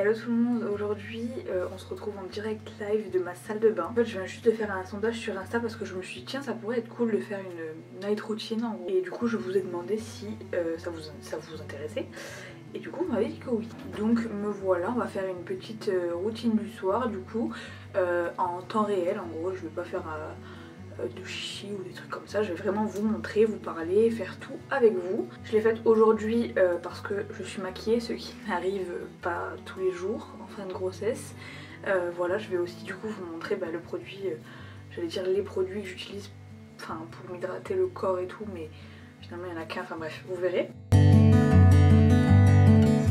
Hello tout le monde, aujourd'hui on se retrouve en direct live de ma salle de bain. En fait je viens juste de faire un sondage sur Insta parce que je me suis dit tiens ça pourrait être cool de faire une night routine en gros. Et du coup je vous ai demandé si ça vous intéressait. Et du coup on m'avait dit que oui. Donc me voilà, on va faire une petite routine du soir du coup en temps réel. En gros je vais pas faire de chichi ou des trucs comme ça, je vais vraiment vous montrer, vous parler, faire tout avec vous. Je l'ai faite aujourd'hui parce que je suis maquillée, ce qui n'arrive pas tous les jours en fin de grossesse. Voilà, je vais aussi du coup vous montrer le produit, j'allais dire les produits que j'utilise pour m'hydrater le corps et tout, mais finalement il n'y en a qu'un, enfin bref, vous verrez.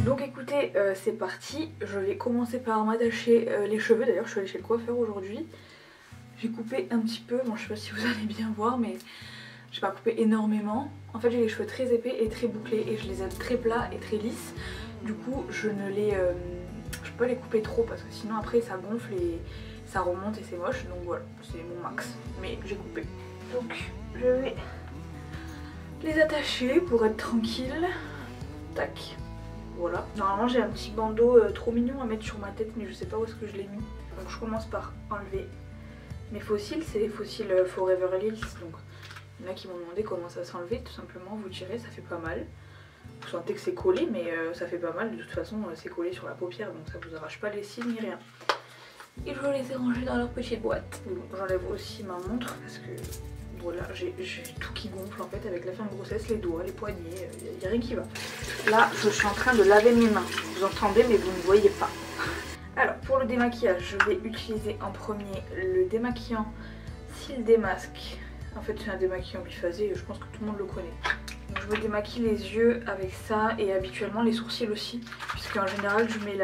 Donc écoutez, c'est parti, je vais commencer par m'attacher les cheveux. D'ailleurs je suis allée chez le coiffeur aujourd'hui. J'ai coupé un petit peu, bon je sais pas si vous allez bien voir mais j'ai pas coupé énormément. En fait j'ai les cheveux très épais et très bouclés et je les aime très plats et très lisses. Du coup je peux pas les couper trop parce que sinon après ça gonfle et ça remonte et c'est moche. Donc voilà, c'est mon max. Mais j'ai coupé. Donc je vais les attacher pour être tranquille. Tac. Voilà. Normalement j'ai un petit bandeau trop mignon à mettre sur ma tête mais je sais pas où est-ce que je l'ai mis. Donc je commence par enlever mes fossiles, c'est les fossiles Forever Hills, donc il y en a qui m'ont demandé comment ça s'enlevait, tout simplement vous tirez, ça fait pas mal. Vous sentez que c'est collé mais ça fait pas mal, de toute façon c'est collé sur la paupière donc ça vous arrache pas les cils ni rien. Et je vais les ranger dans leur petite boîte. J'enlève aussi ma montre parce que voilà, j'ai tout qui gonfle en fait avec la fin de grossesse, les doigts, les poignets, il n'y a rien qui va. Là je suis en train de laver mes mains, vous entendez mais vous ne voyez pas. Alors pour le démaquillage, je vais utiliser en premier le démaquillant Cils Démasque. En fait c'est un démaquillant biphasé, je pense que tout le monde le connaît. Donc je me démaquille les yeux avec ça et habituellement les sourcils aussi. Puisque en général je mets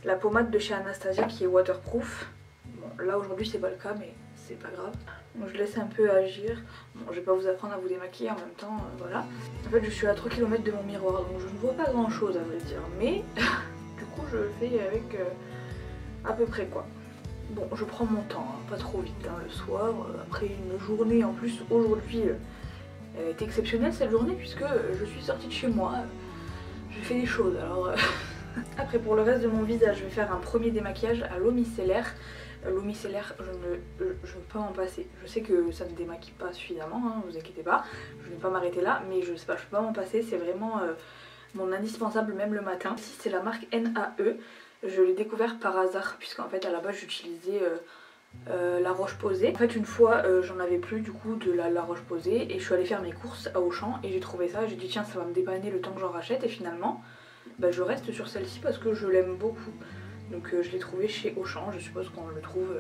la pommade de chez Anastasia qui est waterproof. Bon là aujourd'hui c'est pas le cas mais c'est pas grave. Donc je laisse un peu agir. Bon je vais pas vous apprendre à vous démaquiller en même temps, voilà. En fait je suis à 3 km de mon miroir donc je ne vois pas grand chose à vrai dire. Mais... du coup je le fais avec à peu près quoi. Bon je prends mon temps, hein, pas trop vite le soir, après une journée en plus aujourd'hui elle est exceptionnelle cette journée puisque je suis sortie de chez moi, j'ai fait des choses alors Après pour le reste de mon visage je vais faire un premier démaquillage à l'eau micellaire. L'eau micellaire je ne peux pas m'en passer, je sais que ça ne démaquille pas suffisamment, hein, vous inquiétez pas, je ne vais pas m'arrêter là mais je sais pas, je peux pas m'en passer, c'est vraiment mon indispensable même le matin. Ici c'est la marque NAE, je l'ai découvert par hasard puisqu'en fait à la base j'utilisais la Roche-Posay. En fait une fois j'en avais plus du coup de la Roche-Posay et je suis allée faire mes courses à Auchan et j'ai trouvé ça et j'ai dit tiens ça va me dépanner le temps que j'en rachète et finalement je reste sur celle-ci parce que je l'aime beaucoup. Donc je l'ai trouvée chez Auchan, je suppose qu'on le trouve...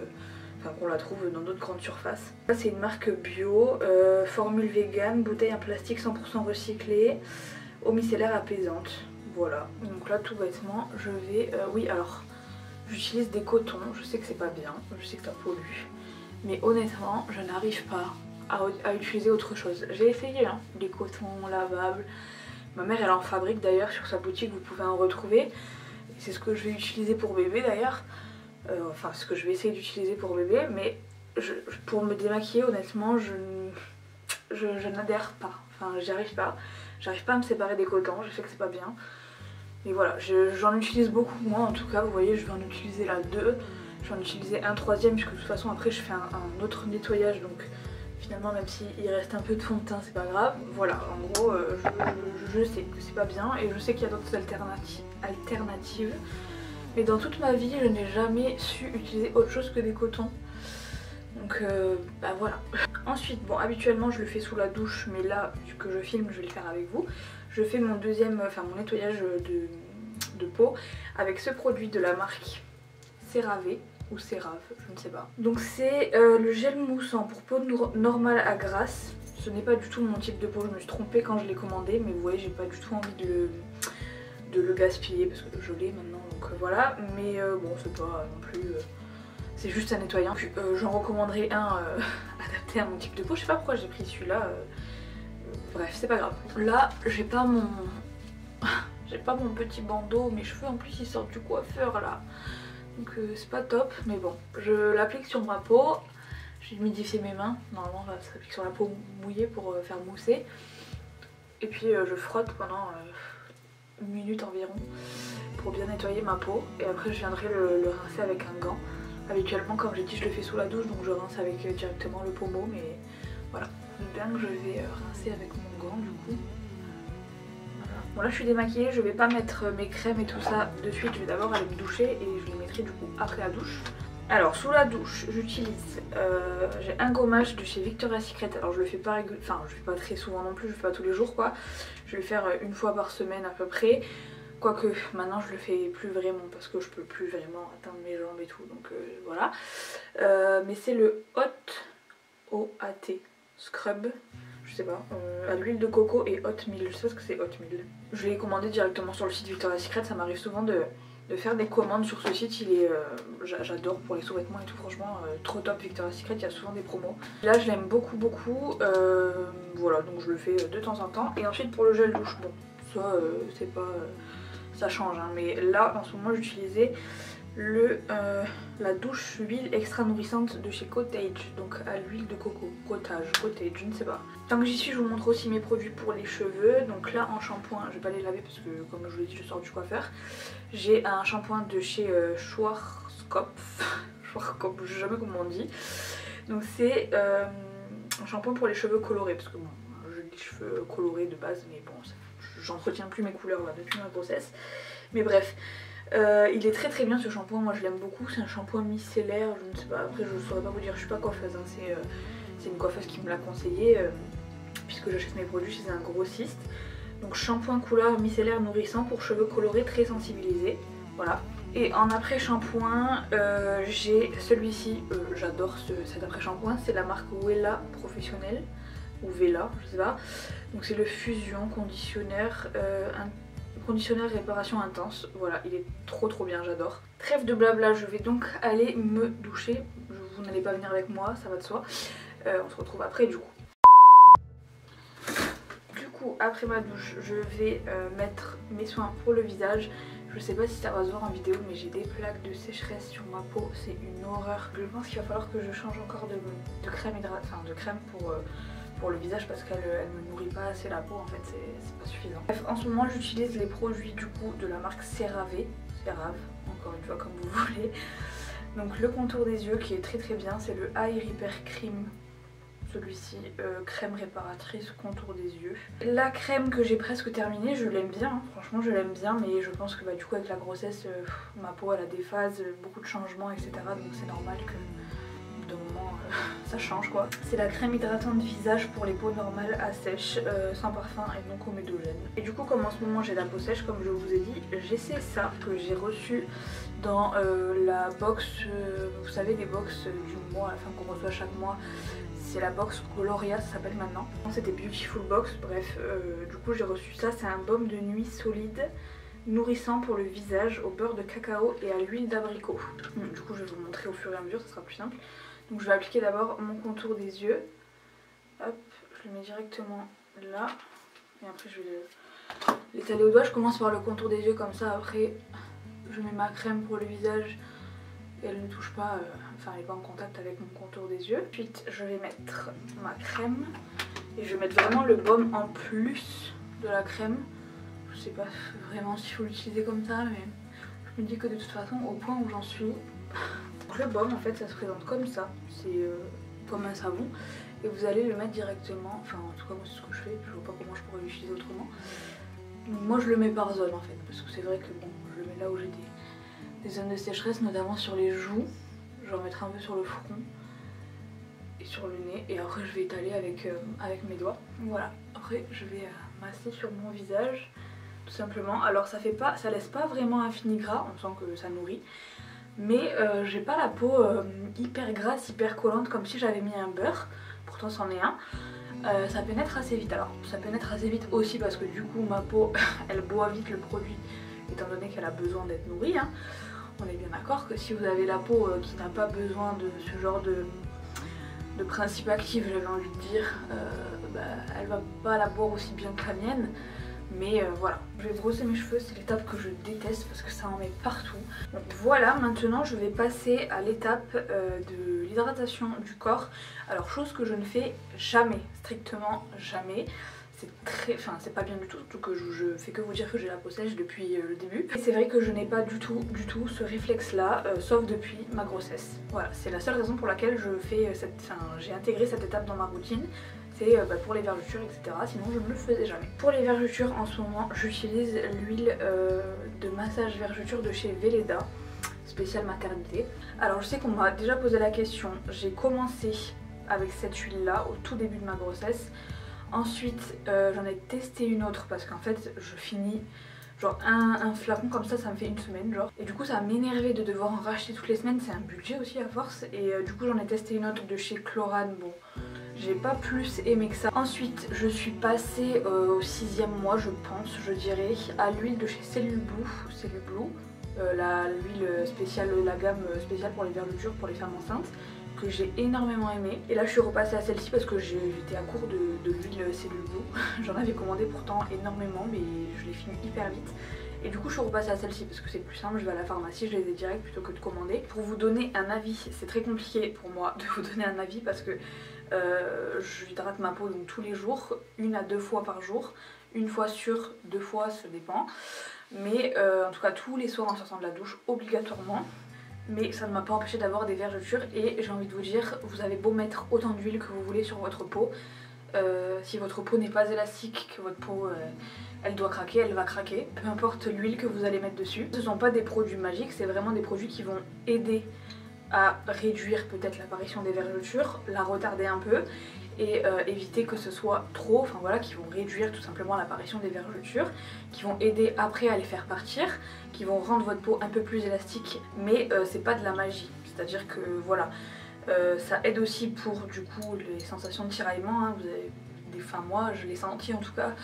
qu'on la trouve dans d'autres grandes surfaces. Ça c'est une marque bio, formule vegan, bouteille en plastique 100% recyclée, eau micellaire apaisante. Voilà, donc là tout bêtement je vais... oui alors, j'utilise des cotons, je sais que c'est pas bien, je sais que ça pollue. Mais honnêtement, je n'arrive pas à utiliser autre chose. J'ai essayé hein, des cotons lavables. Ma mère elle en fabrique d'ailleurs sur sa boutique, vous pouvez en retrouver. C'est ce que je vais utiliser pour bébé d'ailleurs. Enfin ce que je vais essayer d'utiliser pour bébé. Mais pour me démaquiller honnêtement je n'adhère pas. Enfin j'y arrive pas. J'arrive pas à me séparer des cotons, je sais que c'est pas bien. Mais voilà, j'en utilise beaucoup moins en tout cas. Vous voyez je vais en utiliser là 2. Je vais en utiliser un troisième puisque de toute façon après je fais un autre nettoyage. Donc finalement même s'il reste un peu de fond de teint c'est pas grave. Voilà en gros je sais que c'est pas bien et je sais qu'il y a d'autres alternatives. Mais dans toute ma vie je n'ai jamais su utiliser autre chose que des cotons. Donc voilà. Ensuite bon habituellement je le fais sous la douche mais là vu que je filme je vais le faire avec vous. Je fais mon mon nettoyage de peau avec ce produit de la marque CeraVe ou CeraVe, je ne sais pas. Donc c'est le gel moussant pour peau normale à grasse. Ce n'est pas du tout mon type de peau, je me suis trompée quand je l'ai commandé mais vous voyez j'ai pas du tout envie de le gaspiller parce que je l'ai maintenant donc voilà. Mais bon c'est pas non plus... c'est juste un nettoyant. J'en recommanderais un adapté à mon type de peau, je sais pas pourquoi j'ai pris celui-là. Bref c'est pas grave. Là j'ai pas mon... j'ai pas mon petit bandeau, mes cheveux en plus ils sortent du coiffeur là. Donc c'est pas top, mais bon, je l'applique sur ma peau, j'ai humidifié mes mains, normalement ça s'applique sur la peau mouillée pour faire mousser. Et puis je frotte pendant une minute environ. pour bien nettoyer ma peau et après je viendrai le rincer avec un gant. Habituellement comme j'ai dit je le fais sous la douche donc je rince avec directement le pommeau mais voilà. Bien que je vais rincer avec mon gant du coup. Voilà. Bon là je suis démaquillée, je vais pas mettre mes crèmes et tout ça de suite, je vais d'abord aller me doucher et je les mettrai du coup après la douche. Alors sous la douche j'utilise, j'ai un gommage de chez Victoria's Secret, alors je le fais pas enfin je le fais pas très souvent non plus, je le fais pas tous les jours quoi. Je vais le faire une fois par semaine à peu près. Quoique maintenant je le fais plus vraiment parce que je peux plus vraiment atteindre mes jambes et tout donc voilà. Mais c'est le Hot O-A-T Scrub, je sais pas, à l'huile de coco et oatmeal, je sais pas ce que c'est oatmeal. Je l'ai commandé directement sur le site Victoria's Secret, ça m'arrive souvent de faire des commandes sur ce site, il est j'adore pour les sous-vêtements et tout, franchement trop top Victoria's Secret, il y a souvent des promos. Là je l'aime beaucoup voilà donc je le fais de temps en temps. Et ensuite pour le gel douche, bon ça c'est pas... ça change hein, mais là en ce moment j'utilisais la douche huile extra nourrissante de chez Cottage, donc à l'huile de coco, cottage, je ne sais pas. Tant que j'y suis je vous montre aussi mes produits pour les cheveux. Donc là en shampoing, je vais pas les laver parce que comme je vous l'ai dit je sors du coiffeur. J'ai un shampoing de chez Schwarzkopf, Schwarzkopf, je sais jamais comment on dit. Donc c'est un shampoing pour les cheveux colorés parce que bon j'ai des cheveux colorés de base mais bon j'entretiens plus mes couleurs là, depuis ma grossesse. Mais bref, il est très bien ce shampoing, moi je l'aime beaucoup. C'est un shampoing micellaire, je ne sais pas, après je saurais pas vous dire, je suis pas coiffeuse, hein. C'est une coiffeuse qui me l'a conseillé puisque j'achète mes produits chez un grossiste. Donc shampoing couleur micellaire nourrissant pour cheveux colorés très sensibilisés, voilà. Et en après shampoing, j'ai celui-ci, j'adore cet après shampoing, c'est la marque Wella Professionnel. Ou Vela, je sais pas. Donc c'est le Fusion conditionneur, conditionneur réparation intense. Voilà, il est trop bien, j'adore. Trêve de blabla, je vais donc aller me doucher. Vous n'allez pas venir avec moi, ça va de soi. On se retrouve après du coup. Du coup, après ma douche, je vais mettre mes soins pour le visage. Je sais pas si ça va se voir en vidéo mais j'ai des plaques de sécheresse sur ma peau, c'est une horreur. Je pense qu'il va falloir que je change encore de crème pour le visage parce qu'elle ne nourrit pas assez la peau en fait, c'est pas suffisant. Bref, en ce moment j'utilise les produits du coup de la marque CeraVe, encore une fois comme vous voulez. Donc le contour des yeux qui est très bien, c'est le Eye Repair Cream. Celui-ci, crème réparatrice contour des yeux. La crème que j'ai presque terminée, je l'aime bien, hein. Franchement je l'aime bien mais je pense que du coup avec la grossesse, ma peau elle a des phases, beaucoup de changements etc. Donc c'est normal que de moment ça change quoi. C'est la crème hydratante visage pour les peaux normales à sèche, sans parfum et non comédogène. Et du coup comme en ce moment j'ai la peau sèche comme je vous ai dit, j'essaie ça que j'ai reçu dans la box, vous savez les box du mois, enfin qu'on reçoit chaque mois. C'est la box Gloria, ça s'appelle maintenant. C'était Beautiful Box, bref, du coup j'ai reçu ça. C'est un baume de nuit solide, nourrissant pour le visage, au beurre de cacao et à l'huile d'abricot. Du coup je vais vous montrer au fur et à mesure, ça sera plus simple. Donc je vais appliquer d'abord mon contour des yeux. Hop, je le mets directement là. Et après je vais l'étaler au doigt. Je commence par le contour des yeux comme ça, après je mets ma crème pour le visage. Et elle ne touche pas, enfin elle n'est pas en contact avec mon contour des yeux. Ensuite je vais mettre ma crème et je vais mettre vraiment le baume en plus de la crème. Je sais pas vraiment s'il faut l'utiliser comme ça mais je me dis que de toute façon au point où j'en suis. Donc le baume en fait ça se présente comme ça, c'est comme un savon et vous allez le mettre directement, enfin en tout cas moi c'est ce que je fais, je vois pas comment je pourrais l'utiliser autrement. Donc moi je le mets par zone en fait parce que c'est vrai que bon je le mets là où j'ai des zones de sécheresse, notamment sur les joues. Je vais en mettre un peu sur le front et sur le nez et après je vais étaler avec mes doigts. Voilà, après je vais masser sur mon visage tout simplement. Alors ça laisse pas vraiment un fini gras, on sent que ça nourrit. Mais j'ai pas la peau hyper grasse, hyper collante comme si j'avais mis un beurre, pourtant c'en est un. Ça pénètre assez vite, alors ça pénètre assez vite aussi parce que du coup ma peau elle boit vite le produit étant donné qu'elle a besoin d'être nourrie, hein. On est bien d'accord que si vous avez la peau qui n'a pas besoin de ce genre de principe actif, j'avais envie de dire, elle va pas la boire aussi bien que la mienne. Mais voilà, je vais brosser mes cheveux, c'est l'étape que je déteste parce que ça en met partout. Donc voilà, maintenant je vais passer à l'étape de l'hydratation du corps. Alors chose que je ne fais jamais, strictement jamais, c'est pas bien du tout, surtout que je fais que vous dire que j'ai la peau sèche depuis le début. Et c'est vrai que je n'ai pas du tout ce réflexe là, sauf depuis ma grossesse. Voilà, c'est la seule raison pour laquelle j'ai intégré cette étape dans ma routine. C'est pour les vergetures, etc. Sinon je ne le faisais jamais. Pour les vergetures en ce moment, j'utilise l'huile de massage vergeture de chez Velleda, spéciale maternité. Alors je sais qu'on m'a déjà posé la question, j'ai commencé avec cette huile là au tout début de ma grossesse. Ensuite j'en ai testé une autre parce qu'en fait je finis genre un flacon comme ça me fait une semaine genre. Et du coup ça m'énervait de devoir en racheter toutes les semaines, c'est un budget aussi à force. Et du coup j'en ai testé une autre de chez Chlorane, bon j'ai pas plus aimé que ça. Ensuite je suis passée au 6e mois je pense, je dirais, à l'huile de chez Cellule Blue, l'huile spéciale, la gamme spéciale pour les vergetures pour les femmes enceintes, que j'ai énormément aimé. Et là je suis repassée à celle-ci parce que j'étais à court de l'huile Cellule Blue. J'en avais commandé pourtant énormément mais je l'ai fini hyper vite. Et du coup je suis repassée à celle-ci parce que c'est plus simple, je vais à la pharmacie, je les ai direct plutôt que de commander. Pour vous donner un avis, c'est très compliqué pour moi de vous donner un avis parce que j'hydrate ma peau donc tous les jours, 1 à 2 fois par jour, 1 fois sur 2 fois, ça dépend. Mais en tout cas tous les soirs en sortant de la douche obligatoirement. Mais ça ne m'a pas empêché d'avoir des vergetures et j'ai envie de vous dire, vous avez beau mettre autant d'huile que vous voulez sur votre peau, si votre peau n'est pas élastique, que votre peau elle doit craquer, elle va craquer. Peu importe l'huile que vous allez mettre dessus. Ce ne sont pas des produits magiques, c'est vraiment des produits qui vont aider à réduire peut-être l'apparition des vergetures, la retarder un peu et éviter que ce soit trop, enfin voilà, qui vont réduire tout simplement l'apparition des vergetures, qui vont aider après à les faire partir, qui vont rendre votre peau un peu plus élastique, mais c'est pas de la magie, c'est-à-dire que voilà, ça aide aussi pour du coup les sensations de tiraillement, hein. Vous avez enfin moi je l'ai senti en tout cas,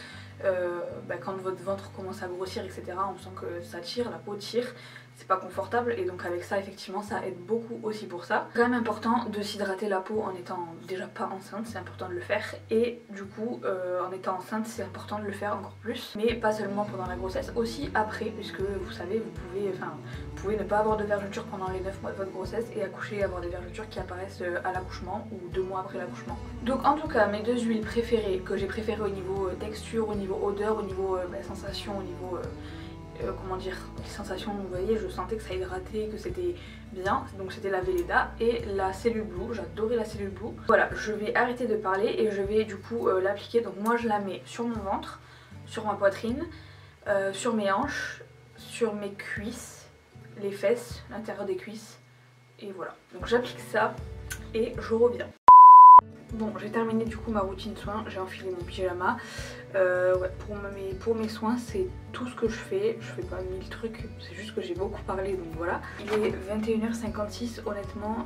quand votre ventre commence à grossir etc, on sent que ça tire, la peau tire, c'est pas confortable et donc avec ça effectivement ça aide beaucoup aussi pour ça. C'est quand même important de s'hydrater la peau en étant déjà pas enceinte, c'est important de le faire, et du coup en étant enceinte c'est important de le faire encore plus, mais pas seulement pendant la grossesse, aussi après, puisque vous savez vous pouvez ne pas avoir de vergetures pendant les 9 mois de votre grossesse et accoucher et avoir des vergetures qui apparaissent à l'accouchement ou 2 mois après l'accouchement. Donc en tout cas mes 2 huiles préférées, que j'ai préférées au niveau texture, au niveau odeur, au niveau sensation, au niveau comment dire, les sensations, vous voyez, je sentais que ça hydratait, que c'était bien, donc c'était la Velleda et la Cellule Blue, j'adorais la Cellule Blue. Voilà, je vais arrêter de parler et je vais du coup l'appliquer, donc moi je la mets sur mon ventre, sur ma poitrine, sur mes hanches, sur mes cuisses, les fesses, l'intérieur des cuisses, et voilà. Donc j'applique ça et je reviens. Bon, j'ai terminé du coup ma routine soins, j'ai enfilé mon pyjama. Ouais, pour mes soins c'est tout ce que je fais pas 1000 trucs, c'est juste que j'ai beaucoup parlé donc voilà. Il est 21h56 honnêtement,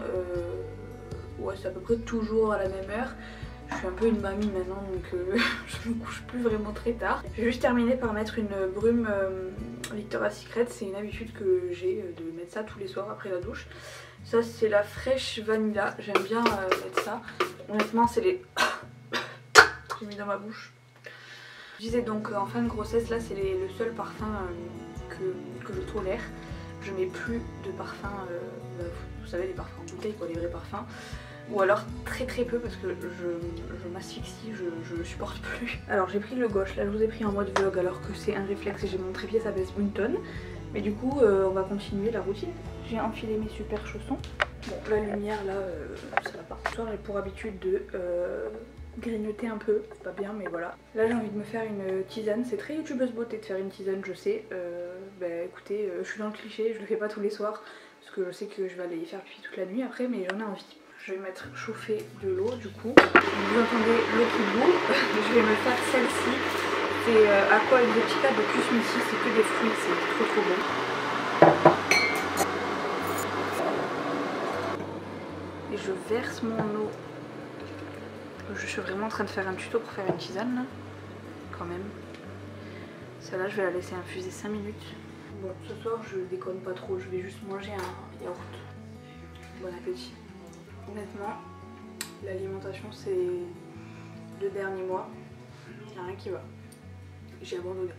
ouais c'est à peu près toujours à la même heure. Je suis un peu une mamie maintenant donc je me couche plus vraiment très tard. J'ai juste terminé par mettre une brume Victoria's Secret, c'est une habitude que j'ai de mettre ça tous les soirs après la douche. Ça c'est la fraîche vanilla, j'aime bien mettre ça. Honnêtement c'est les... j'ai mis dans ma bouche. Je disais donc en fin de grossesse là c'est le seul parfum que je tolère. Je mets plus de parfum, vous savez les parfums en bouteille quoi, les vrais parfums. Ou alors très peu parce que je m'asphyxie, je le supporte plus. Alors j'ai pris le gauche, là je vous ai pris en mode vlog alors que c'est un réflexe et j'ai mon trépied ça pèse 1 tonne. Mais du coup on va continuer la routine. J'ai enfilé mes super chaussons. Bon la lumière là ça va pas. Ce soir j'ai pour habitude de grignoter un peu, c'est pas bien mais voilà. Là j'ai envie de me faire une tisane, c'est très youtubeuse beauté de faire une tisane je sais. Écoutez, je suis dans le cliché, je le fais pas tous les soirs parce que je sais que je vais aller y faire pipi toute la nuit après mais j'en ai envie. Je vais mettre chauffer de l'eau du coup. Vous entendez l'eau qui bout. Je vais me faire celle-ci. C'est Aqua Exotica de Kusmisi, c'est que des fruits, c'est trop bon. Et je verse mon eau. Je suis vraiment en train de faire un tuto pour faire une tisane là. Quand même. Celle-là je vais la laisser infuser 5 minutes. Bon ce soir je déconne pas trop, je vais juste manger un yaourt. Bon appétit. Honnêtement, l'alimentation c'est 2 derniers mois, il n'y a rien qui va. J'ai abandonné.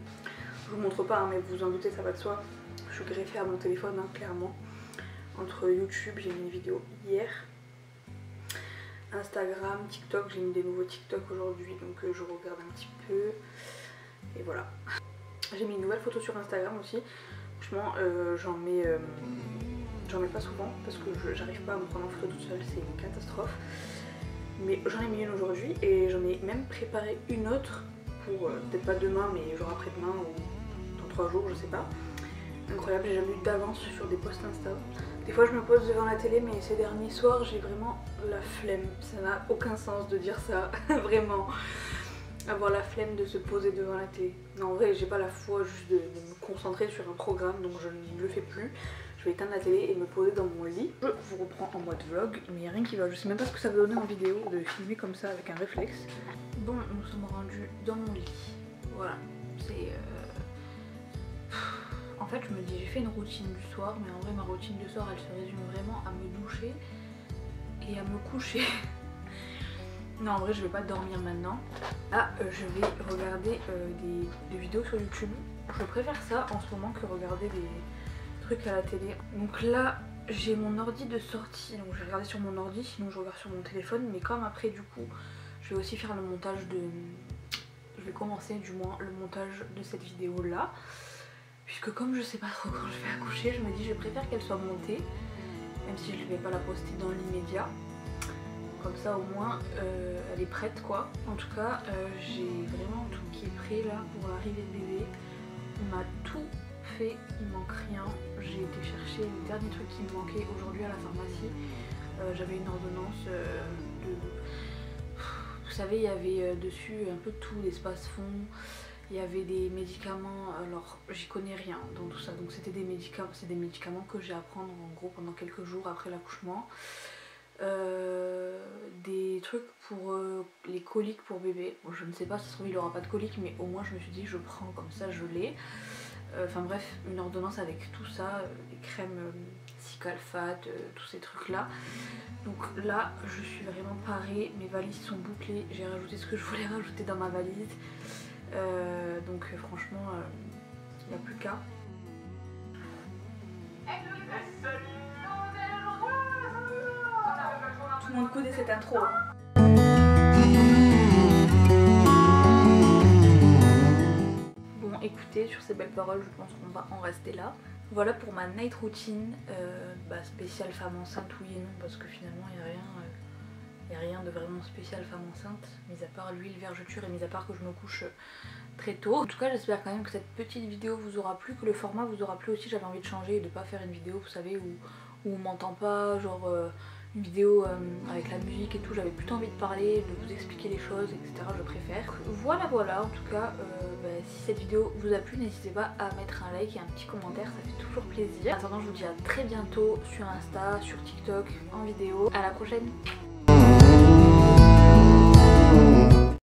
Je vous montre pas, hein, mais vous vous en doutez, ça va de soi. Je suis greffée à mon téléphone, hein, clairement. Entre YouTube, j'ai mis une vidéo hier. Instagram, TikTok, j'ai mis des nouveaux TikTok aujourd'hui donc je regarde un petit peu et voilà. J'ai mis une nouvelle photo sur Instagram aussi, franchement j'en mets pas souvent parce que j'arrive pas à me prendre en photo toute seule, c'est une catastrophe. Mais j'en ai mis une aujourd'hui et j'en ai même préparé une autre pour peut-être pas demain mais genre après-demain ou dans 3 jours, je sais pas. Incroyable, j'ai jamais eu d'avance sur des posts Insta. Des fois je me pose devant la télé mais ces derniers soirs j'ai vraiment la flemme. Ça n'a aucun sens de dire ça, vraiment. Avoir la flemme de se poser devant la télé. Non en vrai j'ai pas la foi juste de me concentrer sur un programme donc je ne le fais plus. Je vais éteindre la télé et me poser dans mon lit. Je vous reprends en mode vlog mais il n'y a rien qui va. Je sais même pas ce que ça va donner en vidéo de filmer comme ça avec un réflexe. Bon nous sommes rendus dans mon lit. Voilà, c'est... En fait je me dis j'ai fait une routine du soir mais en vrai ma routine du soir elle se résume vraiment à me doucher et à me coucher. Non en vrai je vais pas dormir maintenant. Là je vais regarder des vidéos sur YouTube. Je préfère ça en ce moment que regarder des trucs à la télé. Donc là j'ai mon ordi de sortie donc je vais regarder sur mon ordi sinon je regarde sur mon téléphone mais comme après du coup je vais aussi faire le montage de... Je vais commencer du moins le montage de cette vidéo là. Puisque comme je sais pas trop quand je vais accoucher, je me dis je préfère qu'elle soit montée, même si je ne vais pas la poster dans l'immédiat. Comme ça au moins elle est prête quoi. En tout cas j'ai vraiment tout qui est prêt là pour l'arrivée de bébé. On m'a tout fait, il manque rien. J'ai été chercher les derniers trucs qui me manquaient aujourd'hui à la pharmacie. J'avais une ordonnance de... Vous savez il y avait dessus un peu tout, l'espace-fond. Il y avait des médicaments, alors j'y connais rien dans tout ça, donc c'était des médicaments que j'ai à prendre en gros pendant quelques jours après l'accouchement. Des trucs pour les coliques pour bébé. Bon, je ne sais pas, ça se trouve il aura pas de coliques, mais au moins je me suis dit je prends comme ça, je l'ai. Enfin bref, une ordonnance avec tout ça, des crèmes Cicalfate, tous ces trucs là. Donc là je suis vraiment parée, mes valises sont bouclées, j'ai rajouté ce que je voulais rajouter dans ma valise. Donc franchement il n'y a plus qu'à. Tout le monde connaît cette intro. Bon écoutez, sur ces belles paroles je pense qu'on va en rester là. Voilà pour ma night routine spéciale femme enceinte, oui et non, parce que finalement il n'y a rien de vraiment spécial femme enceinte, mis à part l'huile vergeture et mis à part que je me couche très tôt. En tout cas j'espère quand même que cette petite vidéo vous aura plu, que le format vous aura plu aussi. J'avais envie de changer et de pas faire une vidéo vous savez où on m'entend pas, genre une vidéo avec la musique et tout. J'avais plutôt envie de parler, de vous expliquer les choses etc, je préfère. Voilà en tout cas si cette vidéo vous a plu n'hésitez pas à mettre un like et un petit commentaire, ça fait toujours plaisir. En attendant je vous dis à très bientôt sur Insta, sur TikTok, en vidéo. À la prochaine.